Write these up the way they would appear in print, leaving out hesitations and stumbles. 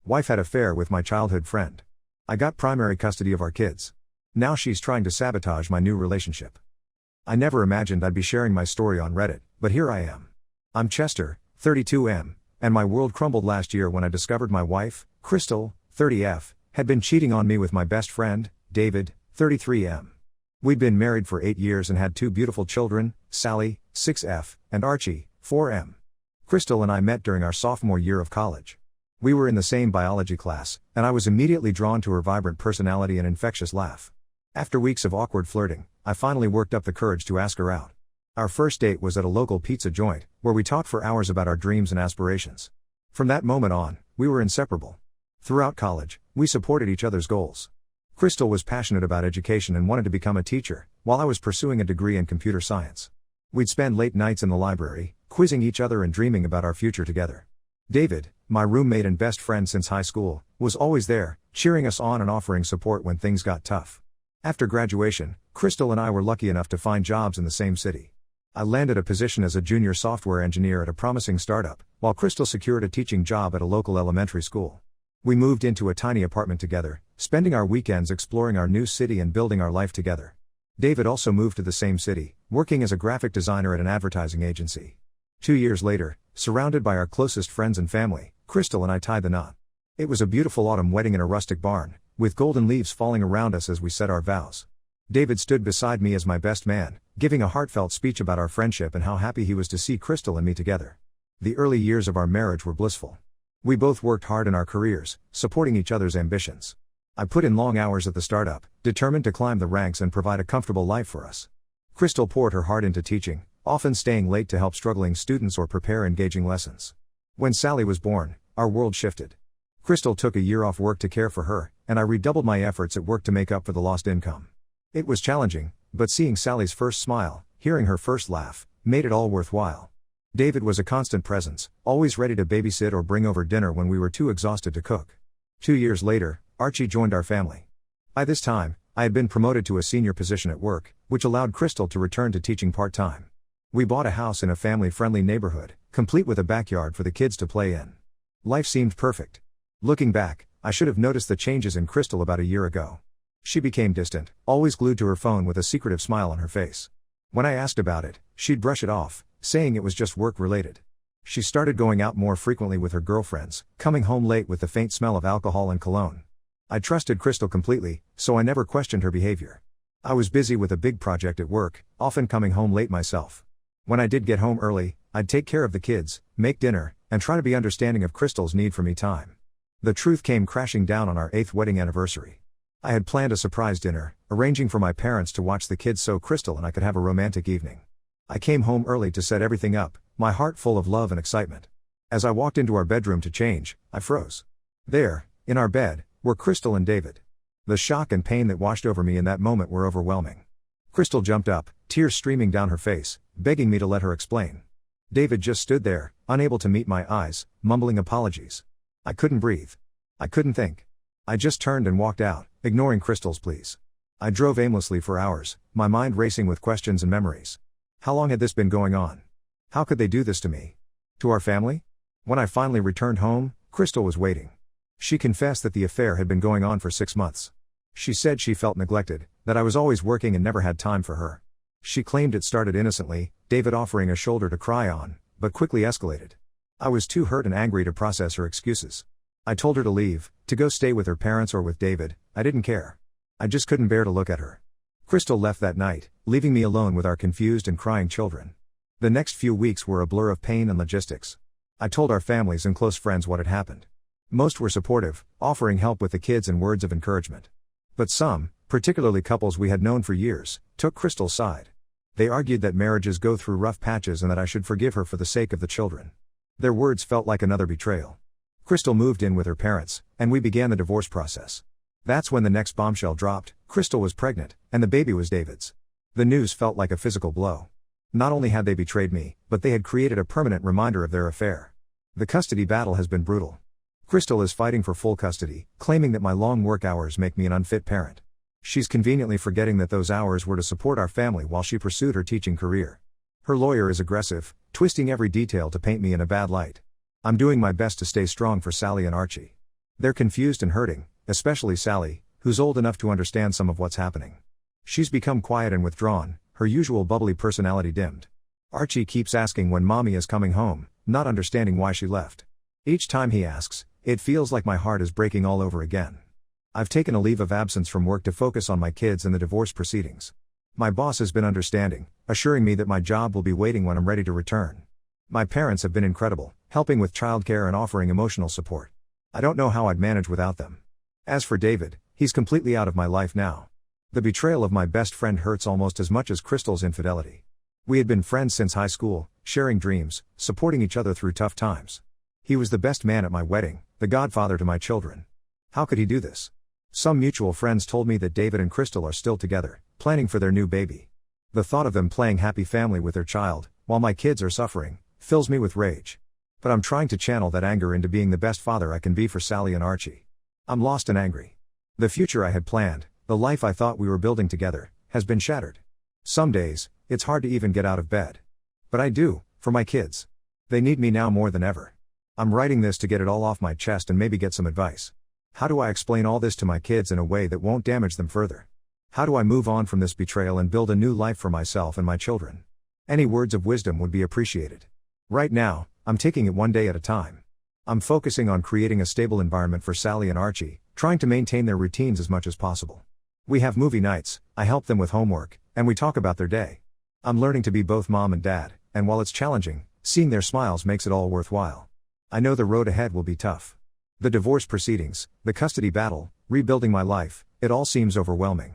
Wife had affair with my childhood friend. I got primary custody of our kids. Now she's trying to sabotage my new relationship. I never imagined I'd be sharing my story on Reddit, but here I am. I'm Chester, 32M, and my world crumbled last year when I discovered my wife, Crystal, 30F, had been cheating on me with my best friend, David, 33M. We'd been married for 8 years and had 2 beautiful children, Sally, 6F, and Archie, 4M. Crystal and I met during our sophomore year of college. We were in the same biology class, and I was immediately drawn to her vibrant personality and infectious laugh. After weeks of awkward flirting, I finally worked up the courage to ask her out. Our first date was at a local pizza joint, where we talked for hours about our dreams and aspirations. From that moment on, we were inseparable. Throughout college, we supported each other's goals. Crystal was passionate about education and wanted to become a teacher, while I was pursuing a degree in computer science. We'd spend late nights in the library, quizzing each other and dreaming about our future together. David, my roommate and best friend since high school, was always there, cheering us on and offering support when things got tough. After graduation, Crystal and I were lucky enough to find jobs in the same city. I landed a position as a junior software engineer at a promising startup, while Crystal secured a teaching job at a local elementary school. We moved into a tiny apartment together, spending our weekends exploring our new city and building our life together. David also moved to the same city, working as a graphic designer at an advertising agency. 2 years later, surrounded by our closest friends and family, Crystal and I tied the knot. It was a beautiful autumn wedding in a rustic barn, with golden leaves falling around us as we said our vows. David stood beside me as my best man, giving a heartfelt speech about our friendship and how happy he was to see Crystal and me together. The early years of our marriage were blissful. We both worked hard in our careers, supporting each other's ambitions. I put in long hours at the startup, determined to climb the ranks and provide a comfortable life for us. Crystal poured her heart into teaching, often staying late to help struggling students or prepare engaging lessons. When Sally was born, our world shifted. Crystal took a year off work to care for her, and I redoubled my efforts at work to make up for the lost income. It was challenging, but seeing Sally's first smile, hearing her first laugh, made it all worthwhile. David was a constant presence, always ready to babysit or bring over dinner when we were too exhausted to cook. 2 years later, Archie joined our family. By this time, I had been promoted to a senior position at work, which allowed Crystal to return to teaching part-time. We bought a house in a family-friendly neighborhood, complete with a backyard for the kids to play in. Life seemed perfect. Looking back, I should have noticed the changes in Crystal about a year ago. She became distant, always glued to her phone with a secretive smile on her face. When I asked about it, she'd brush it off, saying it was just work-related. She started going out more frequently with her girlfriends, coming home late with the faint smell of alcohol and cologne. I trusted Crystal completely, so I never questioned her behavior. I was busy with a big project at work, often coming home late myself. When I did get home early, I'd take care of the kids, make dinner, and try to be understanding of Crystal's need for me time. The truth came crashing down on our 8th wedding anniversary. I had planned a surprise dinner, arranging for my parents to watch the kids so Crystal and I could have a romantic evening. I came home early to set everything up, my heart full of love and excitement. As I walked into our bedroom to change, I froze. There, in our bed, were Crystal and David. The shock and pain that washed over me in that moment were overwhelming. Crystal jumped up, tears streaming down her face, begging me to let her explain. David just stood there, unable to meet my eyes, mumbling apologies. I couldn't breathe. I couldn't think. I just turned and walked out, ignoring Crystal's pleas. I drove aimlessly for hours, my mind racing with questions and memories. How long had this been going on? How could they do this to me? To our family? When I finally returned home, Crystal was waiting. She confessed that the affair had been going on for 6 months. She said she felt neglected, that I was always working and never had time for her. She claimed it started innocently, David offering a shoulder to cry on, but quickly escalated. I was too hurt and angry to process her excuses. I told her to leave, to go stay with her parents or with David. I didn't care. I just couldn't bear to look at her. Crystal left that night, leaving me alone with our confused and crying children. The next few weeks were a blur of pain and logistics. I told our families and close friends what had happened. Most were supportive, offering help with the kids and words of encouragement. But some, particularly couples we had known for years, took Crystal's side. They argued that marriages go through rough patches and that I should forgive her for the sake of the children. Their words felt like another betrayal. Crystal moved in with her parents, and we began the divorce process. That's when the next bombshell dropped. Crystal was pregnant, and the baby was David's. The news felt like a physical blow. Not only had they betrayed me, but they had created a permanent reminder of their affair. The custody battle has been brutal. Crystal is fighting for full custody, claiming that my long work hours make me an unfit parent. She's conveniently forgetting that those hours were to support our family while she pursued her teaching career. Her lawyer is aggressive, twisting every detail to paint me in a bad light. I'm doing my best to stay strong for Sally and Archie. They're confused and hurting, especially Sally, who's old enough to understand some of what's happening. She's become quiet and withdrawn, her usual bubbly personality dimmed. Archie keeps asking when Mommy is coming home, not understanding why she left. Each time he asks, it feels like my heart is breaking all over again. I've taken a leave of absence from work to focus on my kids and the divorce proceedings. My boss has been understanding, assuring me that my job will be waiting when I'm ready to return. My parents have been incredible, helping with childcare and offering emotional support. I don't know how I'd manage without them. As for David, he's completely out of my life now. The betrayal of my best friend hurts almost as much as Crystal's infidelity. We had been friends since high school, sharing dreams, supporting each other through tough times. He was the best man at my wedding, the godfather to my children. How could he do this? Some mutual friends told me that David and Crystal are still together, planning for their new baby. The thought of them playing happy family with their child, while my kids are suffering, fills me with rage. But I'm trying to channel that anger into being the best father I can be for Sally and Archie. I'm lost and angry. The future I had planned, the life I thought we were building together, has been shattered. Some days, it's hard to even get out of bed. But I do, for my kids. They need me now more than ever. I'm writing this to get it all off my chest and maybe get some advice. How do I explain all this to my kids in a way that won't damage them further? How do I move on from this betrayal and build a new life for myself and my children? Any words of wisdom would be appreciated. Right now, I'm taking it one day at a time. I'm focusing on creating a stable environment for Sally and Archie, trying to maintain their routines as much as possible. We have movie nights, I help them with homework, and we talk about their day. I'm learning to be both mom and dad, and while it's challenging, seeing their smiles makes it all worthwhile. I know the road ahead will be tough. The divorce proceedings, the custody battle, rebuilding my life, it all seems overwhelming.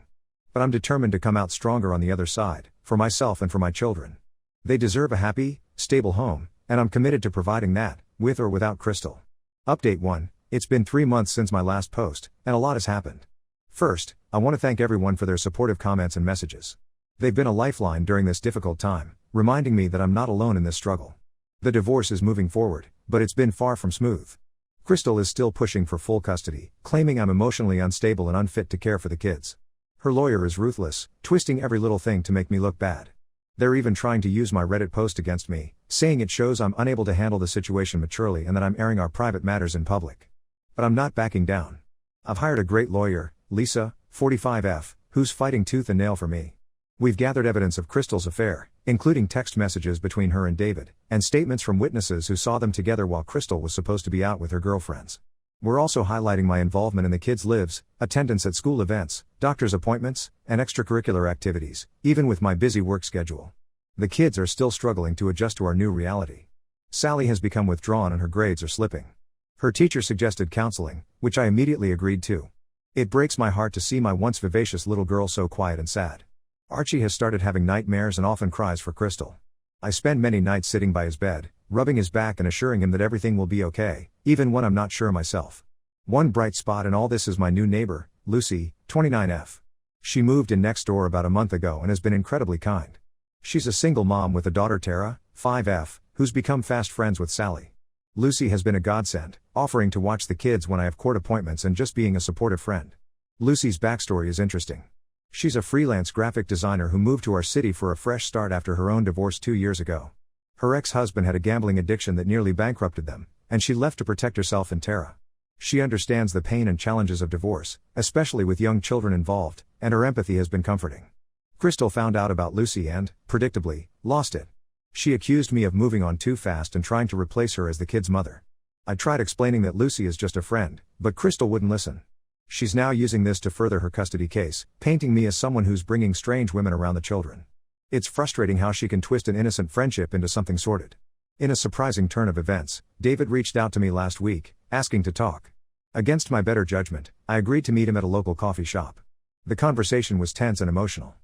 But I'm determined to come out stronger on the other side, for myself and for my children. They deserve a happy, stable home, and I'm committed to providing that, with or without Crystal. Update 1, it's been 3 months since my last post, and a lot has happened. First, I want to thank everyone for their supportive comments and messages. They've been a lifeline during this difficult time, reminding me that I'm not alone in this struggle. The divorce is moving forward, but it's been far from smooth. Crystal is still pushing for full custody, claiming I'm emotionally unstable and unfit to care for the kids. Her lawyer is ruthless, twisting every little thing to make me look bad. They're even trying to use my Reddit post against me, saying it shows I'm unable to handle the situation maturely and that I'm airing our private matters in public. But I'm not backing down. I've hired a great lawyer, Lisa, 45F, who's fighting tooth and nail for me. We've gathered evidence of Crystal's affair, including text messages between her and David, and statements from witnesses who saw them together while Crystal was supposed to be out with her girlfriends. We're also highlighting my involvement in the kids' lives, attendance at school events, doctor's appointments, and extracurricular activities, even with my busy work schedule. The kids are still struggling to adjust to our new reality. Sally has become withdrawn and her grades are slipping. Her teacher suggested counseling, which I immediately agreed to. It breaks my heart to see my once vivacious little girl so quiet and sad. Archie has started having nightmares and often cries for Crystal. I spend many nights sitting by his bed, rubbing his back and assuring him that everything will be okay, even when I'm not sure myself. One bright spot in all this is my new neighbor, Lucy, 29F. She moved in next door about a month ago and has been incredibly kind. She's a single mom with a daughter Tara, 5F, who's become fast friends with Sally. Lucy has been a godsend, offering to watch the kids when I have court appointments and just being a supportive friend. Lucy's backstory is interesting. She's a freelance graphic designer who moved to our city for a fresh start after her own divorce 2 years ago. Her ex-husband had a gambling addiction that nearly bankrupted them, and she left to protect herself and Tara. She understands the pain and challenges of divorce, especially with young children involved, and her empathy has been comforting. Crystal found out about Lucy and, predictably, lost it. She accused me of moving on too fast and trying to replace her as the kid's mother. I tried explaining that Lucy is just a friend, but Crystal wouldn't listen. She's now using this to further her custody case, painting me as someone who's bringing strange women around the children. It's frustrating how she can twist an innocent friendship into something sordid. In a surprising turn of events, David reached out to me last week, asking to talk. Against my better judgment, I agreed to meet him at a local coffee shop. The conversation was tense and emotional.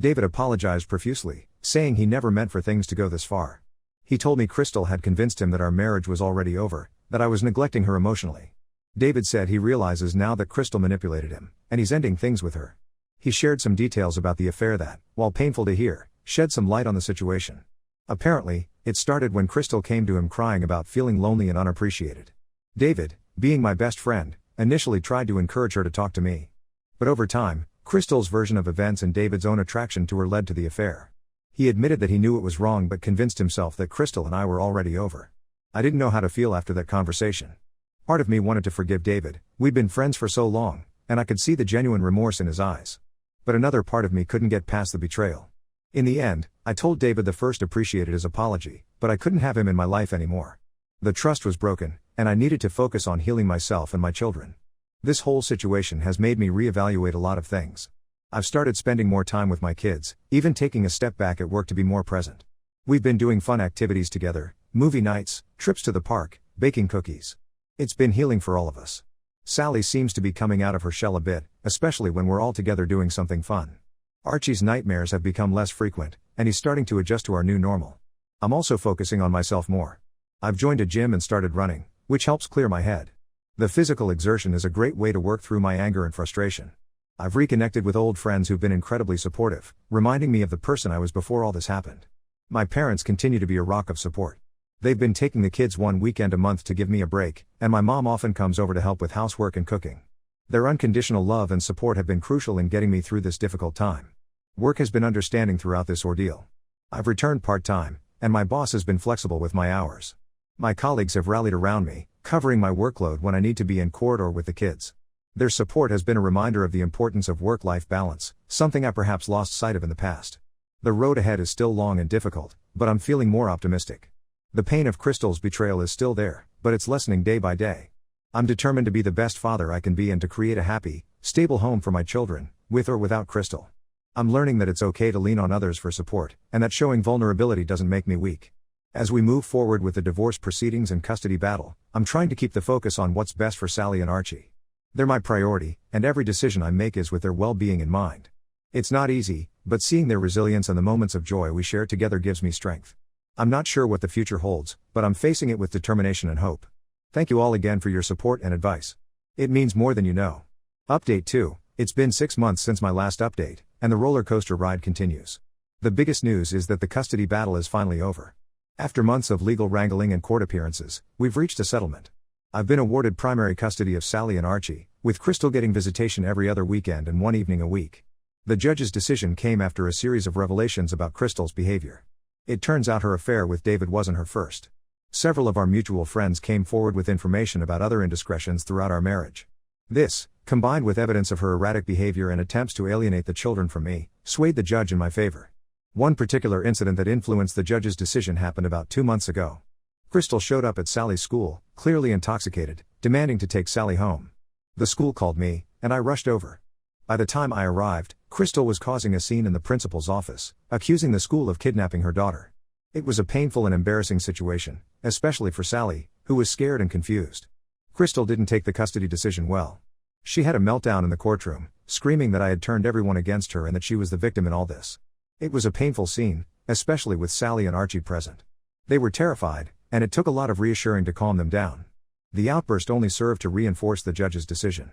David apologized profusely, saying he never meant for things to go this far. He told me Crystal had convinced him that our marriage was already over, that I was neglecting her emotionally. David said he realizes now that Crystal manipulated him, and he's ending things with her. He shared some details about the affair that, while painful to hear, shed some light on the situation. Apparently, it started when Crystal came to him crying about feeling lonely and unappreciated. David, being my best friend, initially tried to encourage her to talk to me. But over time, Crystal's version of events and David's own attraction to her led to the affair. He admitted that he knew it was wrong but convinced himself that Crystal and I were already over. I didn't know how to feel after that conversation. Part of me wanted to forgive David, we'd been friends for so long, and I could see the genuine remorse in his eyes. But another part of me couldn't get past the betrayal. In the end, I told David the first appreciated his apology, but I couldn't have him in my life anymore. The trust was broken, and I needed to focus on healing myself and my children. This whole situation has made me reevaluate a lot of things. I've started spending more time with my kids, even taking a step back at work to be more present. We've been doing fun activities together, movie nights, trips to the park, baking cookies. It's been healing for all of us. Sally seems to be coming out of her shell a bit, especially when we're all together doing something fun. Archie's nightmares have become less frequent, and he's starting to adjust to our new normal. I'm also focusing on myself more. I've joined a gym and started running, which helps clear my head. The physical exertion is a great way to work through my anger and frustration. I've reconnected with old friends who've been incredibly supportive, reminding me of the person I was before all this happened. My parents continue to be a rock of support. They've been taking the kids one weekend a month to give me a break, and my mom often comes over to help with housework and cooking. Their unconditional love and support have been crucial in getting me through this difficult time. Work has been understanding throughout this ordeal. I've returned part-time, and my boss has been flexible with my hours. My colleagues have rallied around me, covering my workload when I need to be in court or with the kids. Their support has been a reminder of the importance of work-life balance, something I perhaps lost sight of in the past. The road ahead is still long and difficult, but I'm feeling more optimistic. The pain of Crystal's betrayal is still there, but it's lessening day by day. I'm determined to be the best father I can be and to create a happy, stable home for my children, with or without Crystal. I'm learning that it's okay to lean on others for support, and that showing vulnerability doesn't make me weak. As we move forward with the divorce proceedings and custody battle, I'm trying to keep the focus on what's best for Sally and Archie. They're my priority, and every decision I make is with their well-being in mind. It's not easy, but seeing their resilience and the moments of joy we share together gives me strength. I'm not sure what the future holds, but I'm facing it with determination and hope. Thank you all again for your support and advice. It means more than you know. Update 2. It's been 6 months since my last update, and the roller coaster ride continues. The biggest news is that the custody battle is finally over. After months of legal wrangling and court appearances, we've reached a settlement. I've been awarded primary custody of Sally and Archie, with Crystal getting visitation every other weekend and one evening a week. The judge's decision came after a series of revelations about Crystal's behavior. It turns out her affair with David wasn't her first. Several of our mutual friends came forward with information about other indiscretions throughout our marriage. This, combined with evidence of her erratic behavior and attempts to alienate the children from me, swayed the judge in my favor. One particular incident that influenced the judge's decision happened about 2 months ago. Crystal showed up at Sally's school, clearly intoxicated, demanding to take Sally home. The school called me, and I rushed over. By the time I arrived, Crystal was causing a scene in the principal's office, accusing the school of kidnapping her daughter. It was a painful and embarrassing situation, especially for Sally, who was scared and confused. Crystal didn't take the custody decision well. She had a meltdown in the courtroom, screaming that I had turned everyone against her and that she was the victim in all this. It was a painful scene, especially with Sally and Archie present. They were terrified, and it took a lot of reassuring to calm them down. The outburst only served to reinforce the judge's decision.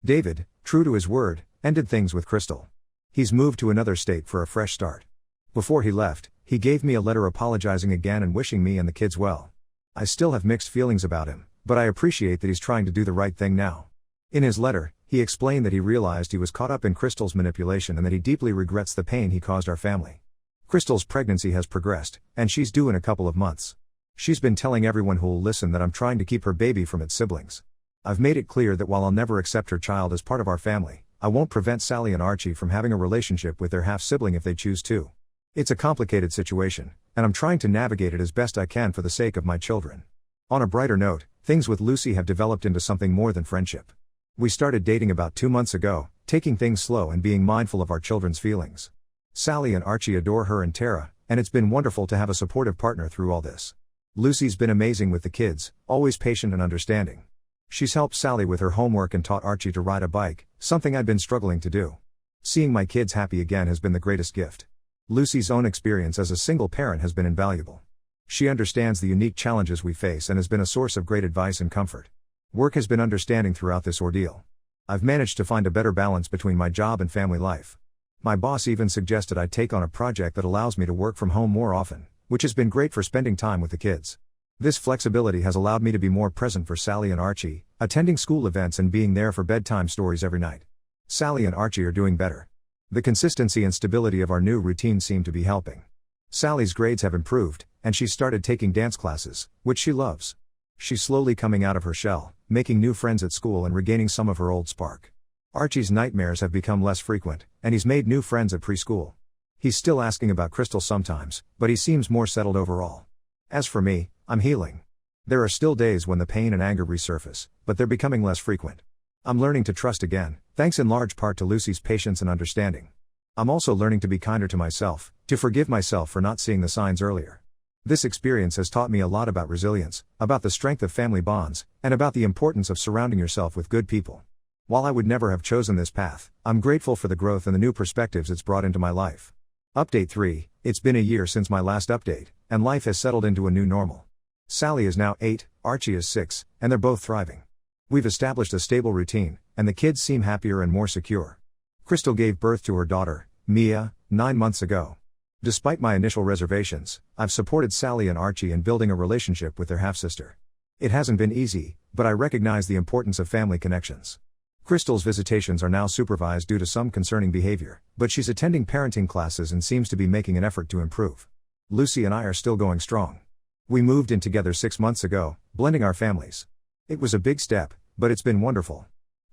David, true to his word, ended things with Crystal. He's moved to another state for a fresh start. Before he left, he gave me a letter apologizing again and wishing me and the kids well. I still have mixed feelings about him, but I appreciate that he's trying to do the right thing now. In his letter, he explained that he realized he was caught up in Crystal's manipulation and that he deeply regrets the pain he caused our family. Crystal's pregnancy has progressed, and she's due in a couple of months. She's been telling everyone who'll listen that I'm trying to keep her baby from its siblings. I've made it clear that while I'll never accept her child as part of our family, I won't prevent Sally and Archie from having a relationship with their half-sibling if they choose to. It's a complicated situation, and I'm trying to navigate it as best I can for the sake of my children. On a brighter note, things with Lucy have developed into something more than friendship. We started dating about 2 months ago, taking things slow and being mindful of our children's feelings. Sally and Archie adore her and Tara, and it's been wonderful to have a supportive partner through all this. Lucy's been amazing with the kids, always patient and understanding. She's helped Sally with her homework and taught Archie to ride a bike, something I'd been struggling to do. Seeing my kids happy again has been the greatest gift. Lucy's own experience as a single parent has been invaluable. She understands the unique challenges we face and has been a source of great advice and comfort. Work has been understanding throughout this ordeal. I've managed to find a better balance between my job and family life. My boss even suggested I take on a project that allows me to work from home more often, which has been great for spending time with the kids. This flexibility has allowed me to be more present for Sally and Archie, attending school events and being there for bedtime stories every night. Sally and Archie are doing better. The consistency and stability of our new routine seem to be helping. Sally's grades have improved, and she's started taking dance classes, which she loves. She's slowly coming out of her shell, making new friends at school and regaining some of her old spark. Archie's nightmares have become less frequent, and he's made new friends at preschool. He's still asking about Crystal sometimes, but he seems more settled overall. As for me, I'm healing. There are still days when the pain and anger resurface, but they're becoming less frequent. I'm learning to trust again, thanks in large part to Lucy's patience and understanding. I'm also learning to be kinder to myself, to forgive myself for not seeing the signs earlier. This experience has taught me a lot about resilience, about the strength of family bonds, and about the importance of surrounding yourself with good people. While I would never have chosen this path, I'm grateful for the growth and the new perspectives it's brought into my life. Update 3, it's been a year since my last update, and life has settled into a new normal. Sally is now 8, Archie is 6, and they're both thriving. We've established a stable routine, and the kids seem happier and more secure. Crystal gave birth to her daughter, Mia, 9 months ago. Despite my initial reservations, I've supported Sally and Archie in building a relationship with their half-sister. It hasn't been easy, but I recognize the importance of family connections. Crystal's visitations are now supervised due to some concerning behavior, but she's attending parenting classes and seems to be making an effort to improve. Lucy and I are still going strong. We moved in together 6 months ago, blending our families. It was a big step, but it's been wonderful.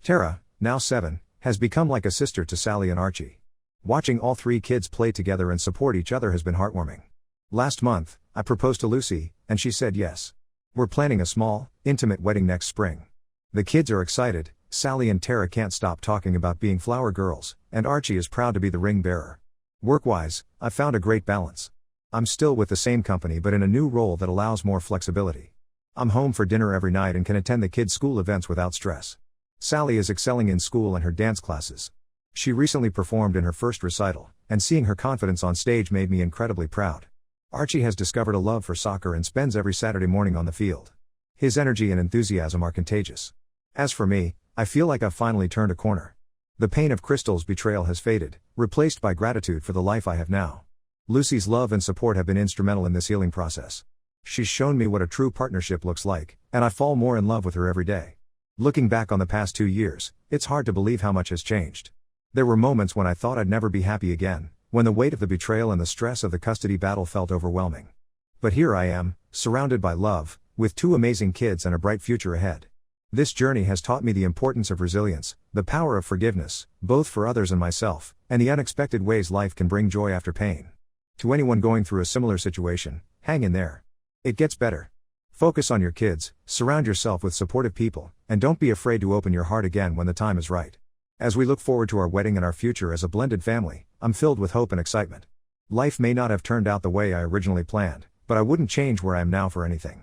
Tara, now 7, has become like a sister to Sally and Archie. Watching all 3 kids play together and support each other has been heartwarming. Last month, I proposed to Lucy, and she said yes. We're planning a small, intimate wedding next spring. The kids are excited, Sally and Tara can't stop talking about being flower girls, and Archie is proud to be the ring bearer. Work-wise, I've found a great balance. I'm still with the same company but in a new role that allows more flexibility. I'm home for dinner every night and can attend the kids' school events without stress. Sally is excelling in school and her dance classes. She recently performed in her first recital, and seeing her confidence on stage made me incredibly proud. Archie has discovered a love for soccer and spends every Saturday morning on the field. His energy and enthusiasm are contagious. As for me, I feel like I've finally turned a corner. The pain of Crystal's betrayal has faded, replaced by gratitude for the life I have now. Lucy's love and support have been instrumental in this healing process. She's shown me what a true partnership looks like, and I fall more in love with her every day. Looking back on the past 2 years, it's hard to believe how much has changed. There were moments when I thought I'd never be happy again, when the weight of the betrayal and the stress of the custody battle felt overwhelming. But here I am, surrounded by love, with 2 amazing kids and a bright future ahead. This journey has taught me the importance of resilience, the power of forgiveness, both for others and myself, and the unexpected ways life can bring joy after pain. To anyone going through a similar situation, hang in there. It gets better. Focus on your kids, surround yourself with supportive people, and don't be afraid to open your heart again when the time is right. As we look forward to our wedding and our future as a blended family, I'm filled with hope and excitement. Life may not have turned out the way I originally planned, but I wouldn't change where I am now for anything.